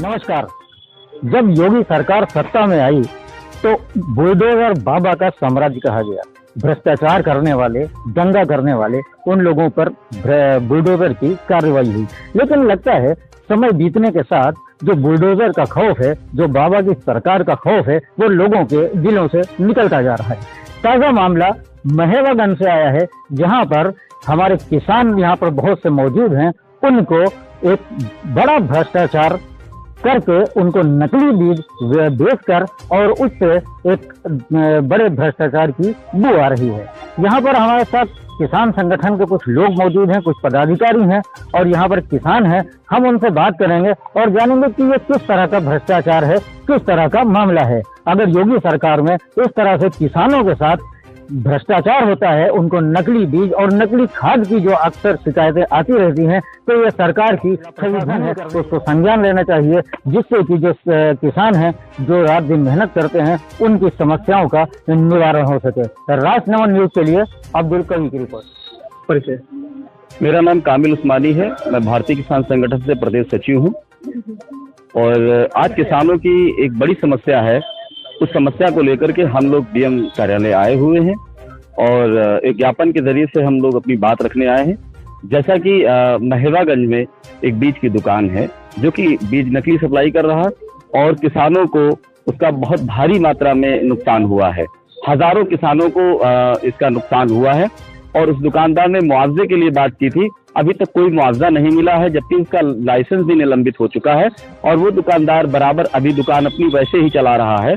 नमस्कार। जब योगी सरकार सत्ता में आई तो बुलडोजर बाबा का साम्राज्य कहा गया। भ्रष्टाचार करने वाले, दंगा करने वाले, उन लोगों पर बुलडोजर की कार्रवाई हुई। लेकिन लगता है समय बीतने के साथ जो बुलडोजर का खौफ है, जो बाबा की सरकार का खौफ है, वो लोगों के दिलों से निकलता जा रहा है। ताजा मामला महेवागंज से आया है, जहां पर हमारे किसान यहाँ पर बहुत से मौजूद हैं। उनको एक बड़ा भ्रष्टाचार करके उनको नकली बीज बेचकर और उससे एक बड़े भ्रष्टाचार की बू आ रही है। यहाँ पर हमारे साथ किसान संगठन के कुछ लोग मौजूद हैं, कुछ पदाधिकारी हैं और यहाँ पर किसान हैं। हम उनसे बात करेंगे और जानेंगे कि ये किस तरह का भ्रष्टाचार है, किस तरह का मामला है। अगर योगी सरकार में इस तरह से किसानों के साथ भ्रष्टाचार होता है, उनको नकली बीज और नकली खाद की जो अक्सर शिकायतें आती रहती हैं, तो ये सरकार की संविधान है, तो उसको संज्ञान लेना चाहिए, जिससे कि जो किसान हैं, जो रात दिन मेहनत करते हैं, उनकी समस्याओं का निवारण हो सके। राष्ट्र नमन न्यूज के लिए अब्दुल कवी की रिपोर्ट। परिचय। मेरा नाम कामिल उस्मानी है। मैं भारतीय किसान संगठन से प्रदेश सचिव हूँ और आज किसानों की एक बड़ी समस्या है। उस समस्या को लेकर के हम लोग डीएम कार्यालय आए हुए हैं और एक ज्ञापन के जरिए से हम लोग अपनी बात रखने आए हैं। जैसा कि महेवागंज में एक बीज की दुकान है जो कि बीज नकली सप्लाई कर रहा है और किसानों को उसका बहुत भारी मात्रा में नुकसान हुआ है। हजारों किसानों को इसका नुकसान हुआ है और उस दुकानदार ने मुआवजे के लिए बात की थी। अभी तक कोई मुआवजा नहीं मिला है, जबकि उसका लाइसेंस भी निलंबित हो चुका है और वो दुकानदार बराबर अभी दुकान अपनी वैसे ही चला रहा है।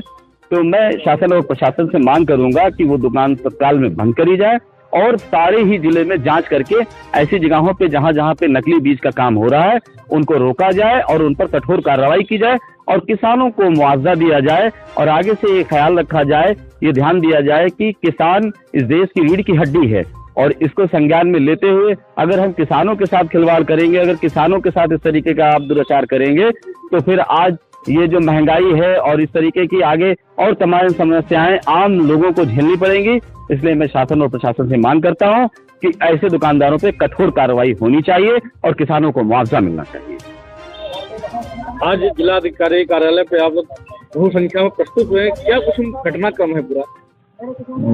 तो मैं शासन और प्रशासन से मांग करूंगा कि वो दुकान तत्काल में बंद करी जाए और सारे ही जिले में जांच करके ऐसी जगहों पे जहां जहां पे नकली बीज का काम हो रहा है उनको रोका जाए और उन पर कठोर कार्रवाई की जाए और किसानों को मुआवजा दिया जाए। और आगे से ये ख्याल रखा जाए, ये ध्यान दिया जाए कि किसान इस देश की रीढ़ की हड्डी है और इसको संज्ञान में लेते हुए अगर हम किसानों के साथ खिलवाड़ करेंगे, अगर किसानों के साथ इस तरीके का आप दुराचार करेंगे, तो फिर आज ये जो महंगाई है और इस तरीके की आगे और तमाम समस्याएं आम लोगों को झेलनी पड़ेंगी। इसलिए मैं शासन और प्रशासन से मांग करता हूं कि ऐसे दुकानदारों पे कठोर कार्रवाई होनी चाहिए और किसानों को मुआवजा मिलना चाहिए। आज जिलाधिकारी कार्यालय पे आप लोग बहु संख्या में प्रस्तुत हुए, क्या कुछ घटनाक्रम है पूरा?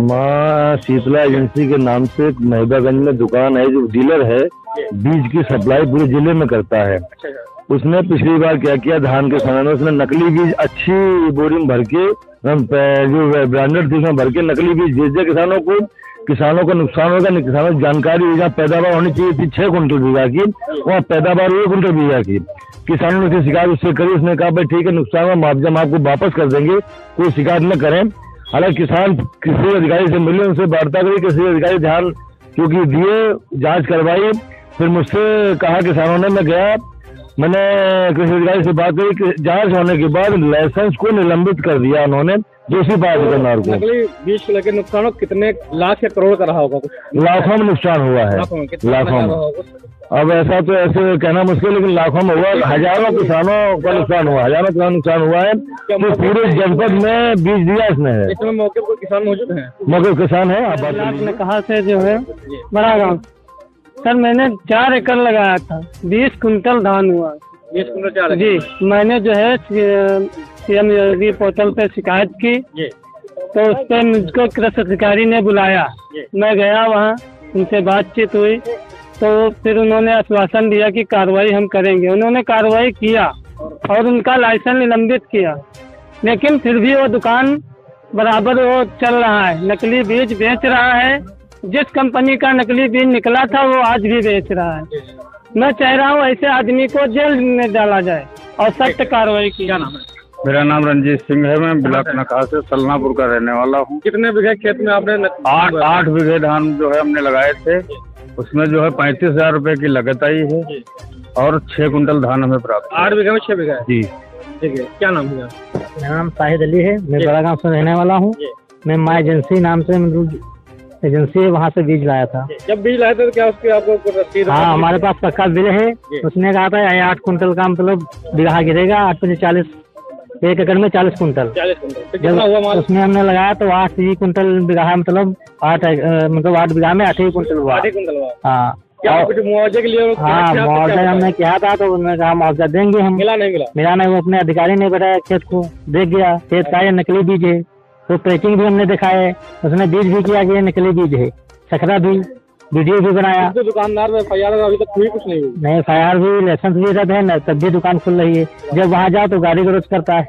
माँ शीतला एजेंसी के नाम से महेवागंज में दुकान है, जो डीलर है बीज की सप्लाई पूरे जिले में करता है। उसने पिछली बार क्या किया, धान के समय में उसने नकली बीज अच्छी बोरी में भर के, जो ब्रांडेड थी उसमें भर के नकली बीज भेज दिया किसानों को। किसानों को नुकसान होगा, किसानों को जानकारी हुई, जहाँ पैदावार होनी चाहिए थी 6 कुंटल बीघा की, वहाँ पैदावार हुई 1 कुंटल बीघा की। किसानों ने उसकी शिकायत उससे करी, उसने कहा भाई ठीक है, नुकसान का मुआवजा हम आपको वापस कर देंगे, कोई शिकायत न करें। हालांकि किसान किसी अधिकारी से मिले, उनसे वार्ता करी, किसी अधिकारी ध्यान क्योंकि दिए, जांच करवाई। फिर मुझसे कहा किसानों ने, मैं गया, मैंने कृषि अधिकारी से बात करी कि जांच होने के बाद लाइसेंस को निलंबित कर दिया उन्होंने दूसरी बात दुकानदार को। नकली बीज को लेकर नुकसान कितने लाख या करोड़ का रहा होगा? लाखों में नुकसान हुआ है, लाखों में। अब ऐसा तो ऐसे कहना मुश्किल, लेकिन लाखों में हुआ। हजारों किसानों का नुकसान हुआ, हजारों किसानों नुकसान हुआ है। तो पूरे जनपद में बीज दिया इसने है। इसमें मौके पर किसान मौजूद है? मौके किसान है। आप आपने कहा से जो है बड़ा गाँव सर, मैंने 4 एकड़ लगाया था, 20 कुंटल धान हुआ। 20 कुंटल 4 जी। मैंने जो है सीएम योगी पोर्टल पे शिकायत की, तो उस पर मुझको कृषि अधिकारी ने बुलाया। मैं गया वहाँ, उनसे बातचीत हुई, तो फिर उन्होंने आश्वासन दिया कि कार्रवाई हम करेंगे। उन्होंने कार्रवाई किया और उनका लाइसेंस निलंबित किया, लेकिन फिर भी वो दुकान बराबर वो चल रहा है, नकली बीज बेच रहा है। जिस कंपनी का नकली बीज निकला था वो आज भी बेच रहा है। मैं चाह रहा हूँ ऐसे आदमी को जेल में डाला जाए और सख्त कार्रवाई की। क्या नाम है? मेरा नाम रंजीत सिंह है। मैं ब्लॉक नकाल से सलनापुर का रहने वाला हूँ। कितने बीघे खेत में आपने? 8 बीघे धान जो है हमने लगाए थे, उसमें जो है 35,000 रुपए की लागत आई है और 6 कुंटल धान हमें प्राप्त। 8 बीघे में 6 बीघा है जी। ठीक है। क्या नाम है? मेरा नाम शाहिद अली है, मैं बड़ा गाँव से रहने वाला हूँ। मैं माँ एजेंसी नाम से एजेंसी वहाँ से बीज लाया था। जब बीज लाए थे तो क्या उसकी आपको रसीद? हाँ, हमारे पास पक्का बिल है। उसने कहा था 8 कुंटल का मतलब बीघा गिरेगा, 8 पंजे 40, 1 एकड़ में 40 कुंटल। 40 कुंटल कितना हुआ माल? उसमें हमने लगाया तो 8 ही कुंटल बीघा, मतलब 8 बीघा में 8 ही कुंटल हुआ। 8 ही कुंटल हुआ। हाँ, क्या कुछ मुआवजे के लिए हाँ, मुआवजा हमने किया था तो उन्होंने कहा मुआवजा देंगे हम। मिला नहीं मिला? मिला नहीं, वो अपने अधिकारी ने बताया खेत को देख गया, खेत का ये नकली बीज है। तो पैकिंग भी हमने दिखाए, उसने बीज भी किया कि ये नकली बीज है, सखरा भी, वीडियो भी बनाया। तो दुकानदार में FIR अभी तक हुई कुछ नहीं हुई? नहीं, FIR भी, लाइसेंस भी रद्द है ना, तब भी दुकान खुल रही है। जब वहाँ जाओ तो गाली गलौज करता है।